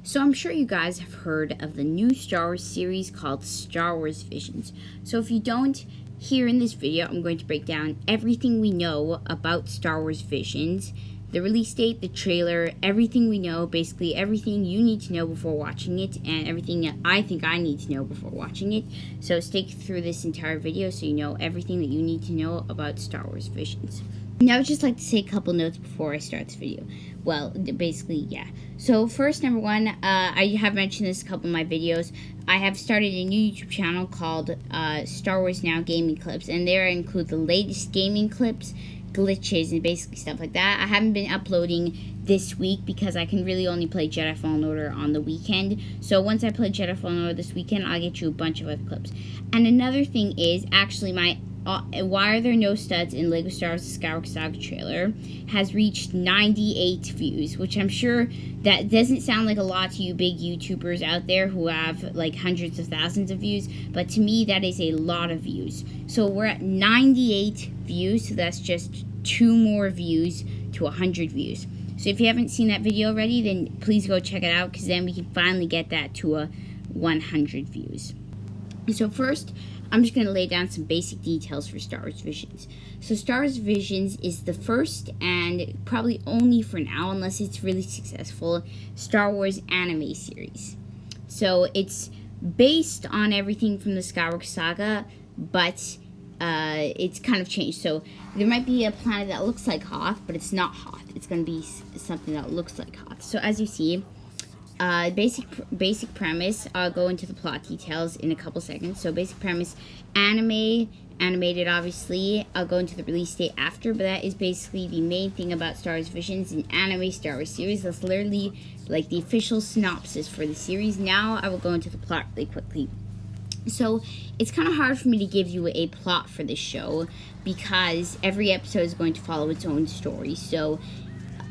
So I'm sure you guys have heard of the new Star Wars series called Star Wars Visions. So if you don't, here in this video, I'm going to break down everything we know about Star Wars Visions, the release date, the trailer, everything we know, basically everything you need to know before watching it, and everything that I think I need to know before watching it. So stick through this entire video so you know everything that you need to know about Star Wars Visions. Now, I would just like to say a couple notes before I start this video. Well, basically, yeah. So first, number one, I have mentioned this in a couple of my videos. I have started a new YouTube channel called Star Wars Now Gaming Clips, and there I include the latest gaming clips, glitches, and basically stuff like that. I haven't been uploading this week because I can really only play Jedi Fallen Order on the weekend. So once I play Jedi Fallen Order this weekend, I'll get you a bunch of other clips. And another thing is, actually, my Why Are There No Studs in LEGO Star Wars The Skywalker Saga trailer has reached 98 views, which I'm sure that doesn't sound like a lot to you big YouTubers out there who have like hundreds of thousands of views, but to me that is a lot of views. So we're at 98 views, so that's just 2 more views to 100 views. So if you haven't seen that video already, then please go check it out, because then we can finally get that to a 100 views. So first, I'm just going to lay down some basic details for Star Wars Visions. So Star Wars Visions is the first, and probably only for now, unless it's really successful, Star Wars anime series. So it's based on everything from the Skywalker Saga, but it's kind of changed. So there might be a planet that looks like Hoth, but it's not Hoth. It's going to be something that looks like Hoth. So as you see, basic premise, I'll go into the plot details in a couple seconds. So basic premise, animated obviously. I'll go into the release date after, but that is basically the main thing about Star Wars Visions, an anime Star Wars series. That's literally like the official synopsis for the series. Now I will go into the plot really quickly. So it's kind of hard for me to give you a plot for this show because every episode is going to follow its own story. So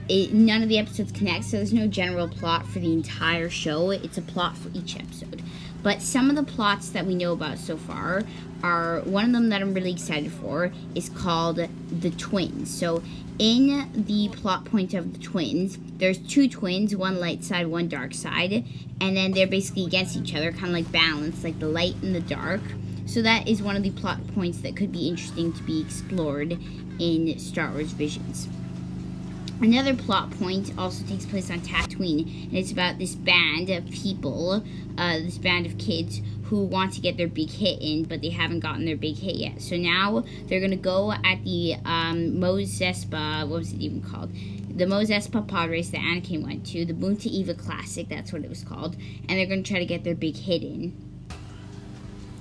none of the episodes connect, so there's no general plot for the entire show. It's a plot for each episode. But some of the plots that we know about so far are, one of them that I'm really excited for is called The Twins. So in the plot point of The Twins, there's 2 twins, one light side, one dark side, and then they're basically against each other, kind of like balanced, like the light and the dark. So that is one of the plot points that could be interesting to be explored in Star Wars Visions. Another plot point also takes place on Tatooine, and it's about this band of people, this band of kids who want to get their big hit in, but they haven't gotten their big hit yet. So now they're going to go at the Mos Espa, what was it even called? The Mos Espa pod race that Anakin went to, the Boonta Eva Classic, that's what it was called, and they're going to try to get their big hit in.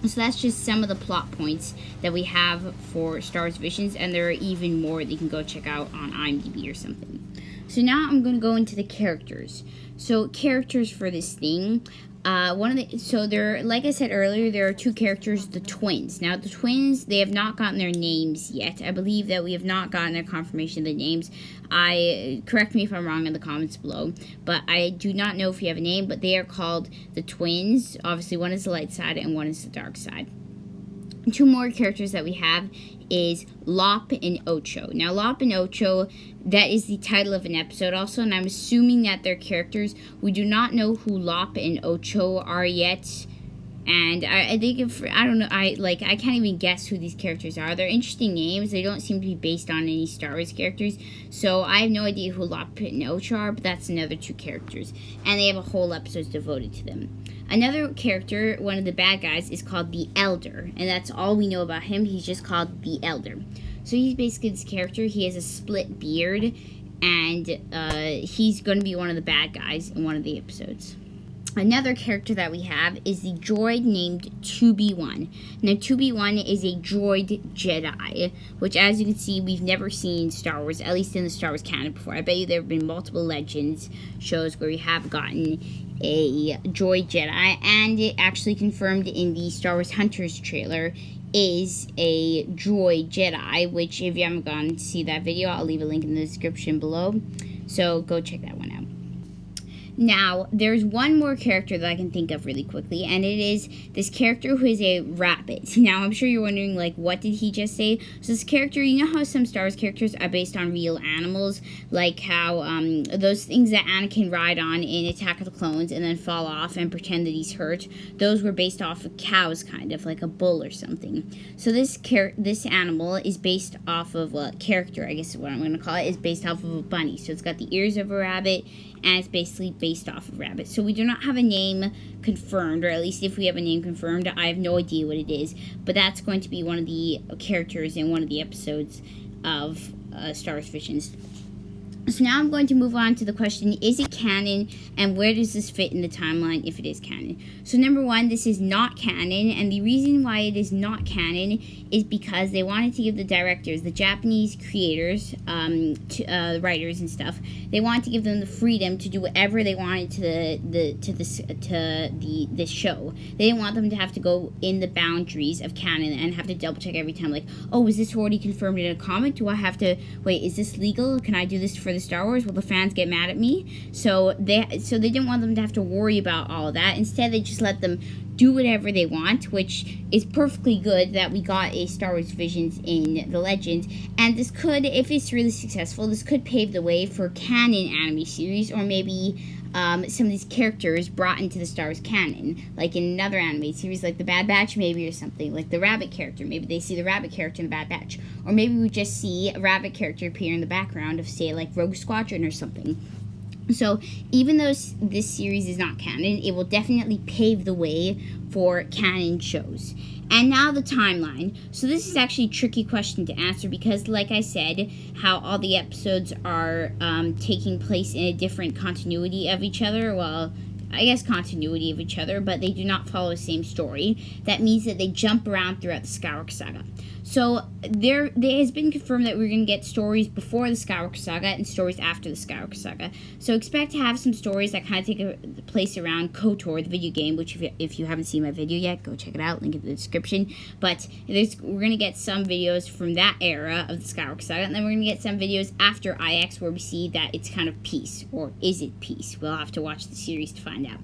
So that's just some of the plot points that we have for Star Wars Visions, and there are even more that you can go check out on IMDb or something. So now I'm going to go into the characters. So characters for this thing. Like I said earlier, there are 2 characters, the twins. Now, the twins, they have not gotten their names yet. I believe that we have not gotten their confirmation of the names. Correct me if I'm wrong in the comments below, but I do not know if you have a name, but they are called the twins. Obviously, one is the light side and one is the dark side. 2 more characters that we have is Lop and Ocho. Now, Lop and Ocho, that is the title of an episode also, and I'm assuming that they're characters. We do not know who Lop and Ocho are yet, and I think I don't know, I can't even guess who these characters are. They're interesting names. They don't seem to be based on any Star Wars characters, so I have no idea who Lop and Ocho are, but that's another 2 characters, and they have a whole episode devoted to them. Another character, one of the bad guys, is called the Elder, and that's all we know about him. He's just called the Elder. So he's basically this character. He has a split beard, and he's going to be one of the bad guys in one of the episodes. Another character that we have is the droid named 2B1. Now, 2B1 is a droid Jedi, which, as you can see, we've never seen in Star Wars, at least in the Star Wars canon before. I bet you there have been multiple Legends shows where we have gotten a droid Jedi, and it actually confirmed in the Star Wars Hunters trailer is a droid Jedi, which if you haven't gone to see that video, I'll leave a link in the description below, so go check that one out. Now, there's one more character that I can think of really quickly, and it is this character who is a rabbit. Now, I'm sure you're wondering, like, what did he just say? So this character, you know how some Star Wars characters are based on real animals? Like how those things that Anakin ride on in Attack of the Clones and then fall off and pretend that he's hurt, those were based off of cows, kind of, like a bull or something. So this animal is based off of, character, I guess is what I'm going to call it, is based off of a bunny. So it's got the ears of a rabbit, and it's basically based off of rabbit. So we do not have a name confirmed, or at least if we have a name confirmed, I have no idea what it is, but that's going to be one of the characters in one of the episodes of Star Wars Visions. So now I'm going to move on to the question, is it canon, and where does this fit in the timeline if it is canon? So number one, this is not canon, and the reason why it is not canon is because they wanted to give the directors, the Japanese creators, writers and stuff, they wanted to give them the freedom to do whatever they wanted to this show. They didn't want them to have to go in the boundaries of canon and have to double check every time, like, oh, is this already confirmed in a comic? Do I have to, wait, is this legal? Can I do this for the Star Wars? Will the fans get mad at me? So they didn't want them to have to worry about all of that. Instead, they just let them do whatever they want, which is perfectly good that we got a Star Wars Visions in the Legends. And this could, if it's really successful, this could pave the way for canon anime series, or maybe some of these characters brought into the Star Wars canon, like in another anime series, like the Bad Batch maybe, or something, like the Rabbit character. Maybe they see the Rabbit character in the Bad Batch. Or maybe we just see a Rabbit character appear in the background of, say, like Rogue Squadron or something. So even though this series is not canon, it will definitely pave the way for canon shows. And now the timeline. So this is actually a tricky question to answer because, like I said, how all the episodes are taking place in a different continuity of each other. Well, I guess continuity of each other, but they do not follow the same story. That means that they jump around throughout the Skywalker Saga. So there has been confirmed that we're going to get stories before the Skywalker Saga and stories after the Skywalker Saga. So expect to have some stories that kind of take place around KOTOR, the video game, which if you haven't seen my video yet, go check it out, link in the description. But we're going to get some videos from that era of the Skywalker Saga, and then we're going to get some videos after IX where we see that it's kind of peace, or is it peace? We'll have to watch the series to find out.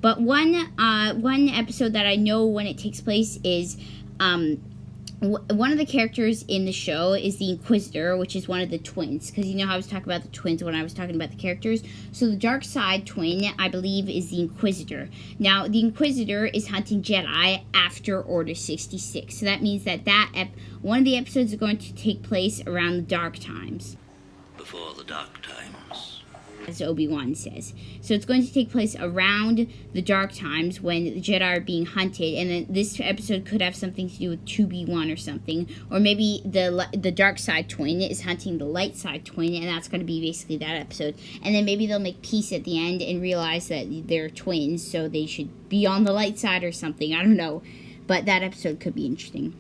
But one episode that I know when it takes place is one of the characters in the show is the Inquisitor, which is one of the twins. Because you know how I was talking about the twins when I was talking about the characters? So the dark side twin, I believe, is the Inquisitor. Now, the Inquisitor is hunting Jedi after Order 66. So that means that one of the episodes is going to take place around the Dark Times. Before the Dark Times, as Obi-Wan says. So it's going to take place around the Dark Times when the Jedi are being hunted, and then this episode could have something to do with 2B1 or something, or maybe the dark side twin is hunting the light side twin, and that's going to be basically that episode. And then maybe they'll make peace at the end and realize that they're twins, so they should be on the light side or something. I don't know, but that episode could be interesting.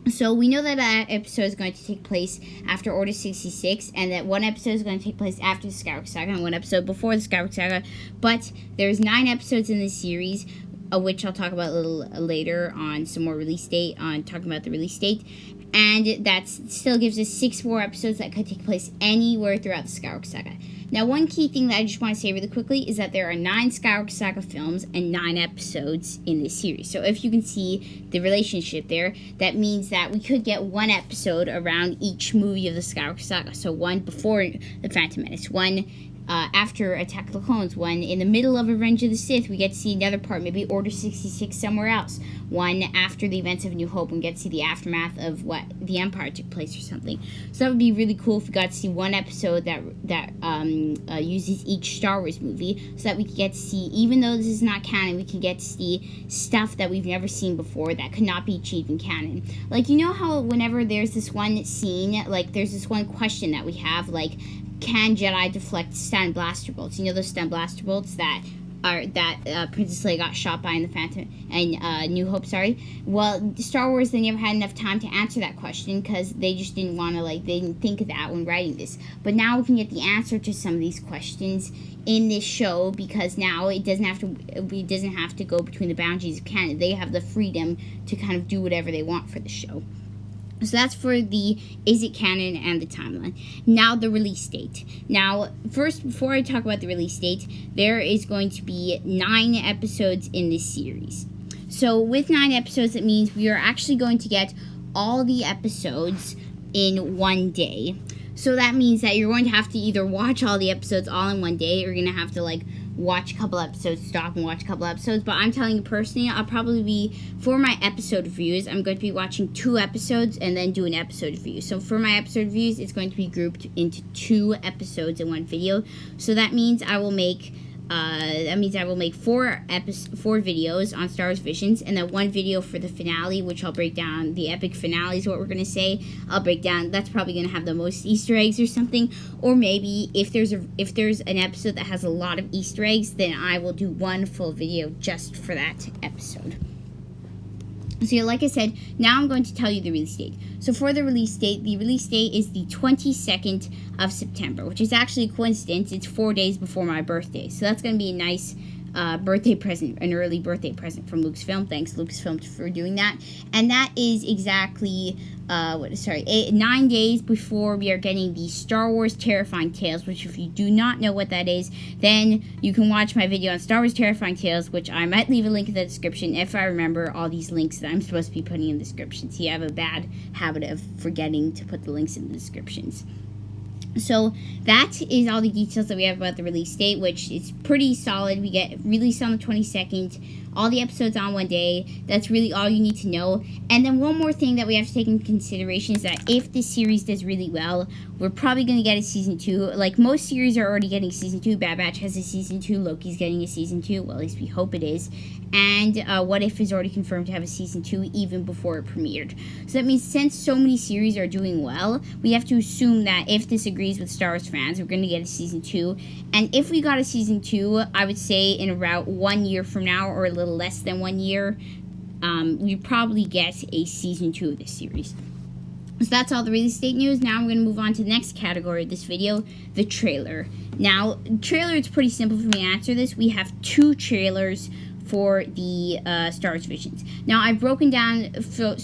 So we know that episode is going to take place after Order 66, and that one episode is going to take place after the Skywalker Saga, and one episode before the Skywalker Saga. But there's 9 episodes in this series, which I'll talk about a little later on some more release date, on talking about the release date. And that still gives us 6 more episodes that could take place anywhere throughout the Skywalker Saga. Now, one key thing that I just want to say really quickly is that there are 9 Skywalker Saga films and 9 episodes in this series. So if you can see the relationship there, that means that we could get 1 episode around each movie of the Skywalker Saga. So one before The Phantom Menace, one after Attack of the Clones, one in the middle of Revenge of the Sith, we get to see another part, maybe Order 66 somewhere else, one after the events of New Hope, and get to see the aftermath of what the Empire took place or something. So that would be really cool if we got to see one episode that uses each Star Wars movie, so that we could get to see, even though this is not canon, we can get to see stuff that we've never seen before that could not be achieved in canon. Like, you know how whenever there's this one scene, like there's this one question that we have, like, can Jedi deflect stun blaster bolts? You know those stun blaster bolts that Princess Leia got shot by in the Phantom and New Hope. Well, Star Wars, they never had enough time to answer that question because they just didn't want to, they didn't think of that when writing this. But now we can get the answer to some of these questions in this show, because now it doesn't have to go between the boundaries of canon. They have the freedom to kind of do whatever they want for the show. So that's for the is it canon and the timeline. Now the release date. Now, first, before I talk about the release date, there is going to be 9 episodes in this series. So with 9 episodes, it means we are actually going to get all the episodes in one day. So that means that you're going to have to either watch all the episodes all in one day, or you're going to have to like watch a couple episodes, stop and watch a couple episodes. But I'm telling you personally, I'll probably be, for my episode reviews, I'm going to be watching 2 episodes and then do an episode review. So for my episode reviews, it's going to be grouped into 2 episodes in one video. So that means I will make 4 videos on Star Wars Visions, and then 1 video for the finale, which I'll break down. The epic finale is what we're gonna say. I'll break down. That's probably gonna have the most Easter eggs or something. Or maybe if there's an episode that has a lot of Easter eggs, then I will do 1 full video just for that episode. So yeah, like I said, now I'm going to tell you the release date. So for the release date is the 22nd of September, which is actually a coincidence. It's 4 days before my birthday. So that's going to be a nice birthday present, an early birthday present from Lucasfilm. Thanks, Lucasfilm, for doing that. And that is exactly 9 days before we are getting the Star Wars Terrifying Tales, which if you do not know what that is, then you can watch my video on Star Wars Terrifying Tales, which I might leave a link in the description if I remember all these links that I'm supposed to be putting in the description. See, I have a bad habit of forgetting to put the links in the descriptions. So that is all the details that we have about the release date, which is pretty solid. We get released on the 22nd, all the episodes on one day. That's really all you need to know. And then one more thing that we have to take into consideration is that if this series does really well, we're probably going to get a season 2. Like most series are already getting season 2. Bad Batch has a season 2. Loki's getting a season 2. Well, at least we hope it is. And What If is already confirmed to have a season 2 even before it premiered. So that means since so many series are doing well, we have to assume that if this agrees with Star Wars fans, we're going to get a season 2. And if we got a season 2, I would say in about 1 year from now, or a little less than 1 year, we'd probably get a season 2 of this series. So that's all the release date news. Now I'm going to move on to the next category of this video, the trailer. Now, trailer, it's pretty simple for me to answer this. We have 2 trailers for the Star Wars Visions. Now, I've broken down, so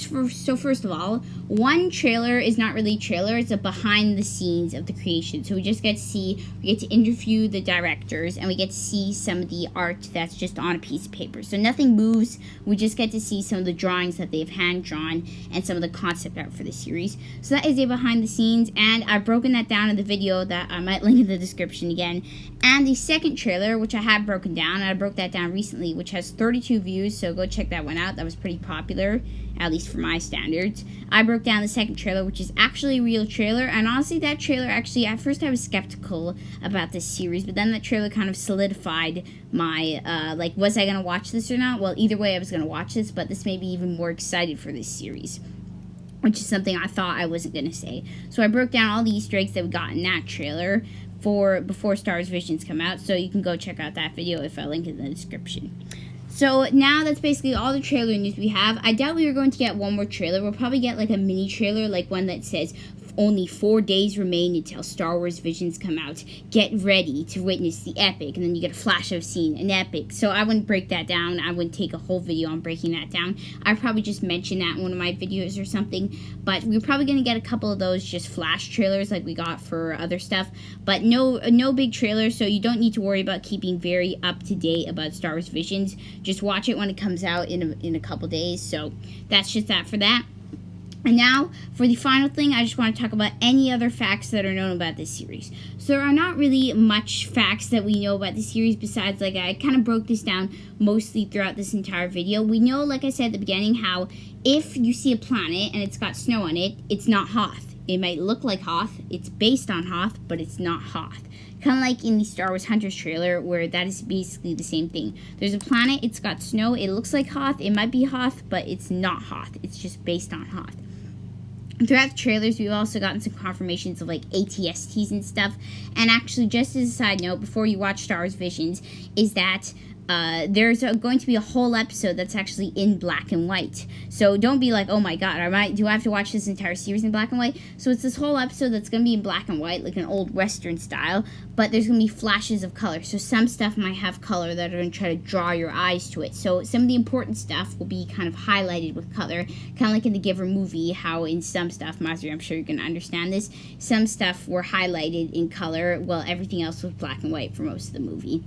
first of all, 1 trailer is not really a trailer, it's a behind the scenes of the creation. So we just get to interview the directors, and we get to see some of the art that's just on a piece of paper. So nothing moves, we just get to see some of the drawings that they've hand-drawn and some of the concept art for the series. So that is a behind the scenes, and I've broken that down in the video that I might link in the description again. And the second trailer, which I have broken down, and I broke that down recently, which has 32 views, so go check that one out. That was pretty popular, at least for my standards. I broke down the second trailer, which is actually a real trailer, and honestly, that trailer actually, at first I was skeptical about this series, but then that trailer kind of solidified my, was I going to watch this or not? Well, either way, I was going to watch this, but this made me even more excited for this series, which is something I thought I wasn't going to say. So I broke down all the Easter eggs that we got in that trailer for before Star Wars Visions come out, so you can go check out that video if I link it in the description. So now that's basically all the trailer news we have. I doubt we are going to get one more trailer. We'll probably get like a mini trailer, like one that says only 4 days remain until Star Wars Visions come out. Get ready to witness the epic. And then you get a flash of scene, an epic. So I wouldn't break that down. I wouldn't take a whole video on breaking that down. I'd probably just mention that in one of my videos or something. But we're probably going to get a couple of those just flash trailers like we got for other stuff. But no big trailers, so you don't need to worry about keeping very up to date about Star Wars Visions. Just watch it when it comes out in a couple days. So that's just that for that. And now, for the final thing, I just want to talk about any other facts that are known about this series. So there are not really much facts that we know about the series besides, like, I kind of broke this down mostly throughout this entire video. We know, like I said at the beginning, how if you see a planet and it's got snow on it, it's not Hoth. It might look like Hoth, it's based on Hoth, but it's not Hoth. Kind of like in the Star Wars Hunters trailer, where that is basically the same thing. There's a planet, it's got snow, it looks like Hoth, it might be Hoth, but it's not Hoth. It's just based on Hoth. Throughout the trailers, we've also gotten some confirmations of, like, AT-STs and stuff. And actually, just as a side note, before you watch Star Wars Visions, is that there's going to be a whole episode that's actually in black and white. So don't be like, oh my god, do I have to watch this entire series in black and white? So it's this whole episode that's going to be in black and white, like an old Western style, but there's going to be flashes of color. So some stuff might have color that are going to try to draw your eyes to it. So some of the important stuff will be kind of highlighted with color, kind of like in the Giver movie, how in some stuff, Mazri, I'm sure you're going to understand this, some stuff were highlighted in color, while everything else was black and white for most of the movie.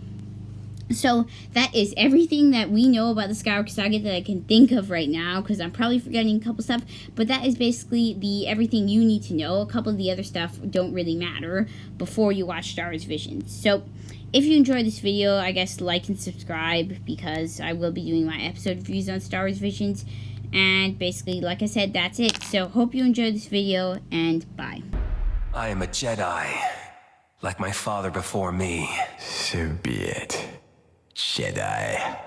So that is everything that we know about the Skywalker Saga that I can think of right now, because I'm probably forgetting a couple stuff, but that is basically everything you need to know. A couple of the other stuff don't really matter before you watch Star Wars Visions. So if you enjoyed this video, I guess like and subscribe, because I will be doing my episode reviews on Star Wars Visions. And basically, like I said, that's it. So hope you enjoyed this video, and bye. I am a Jedi, like my father before me. So be it, Jedi.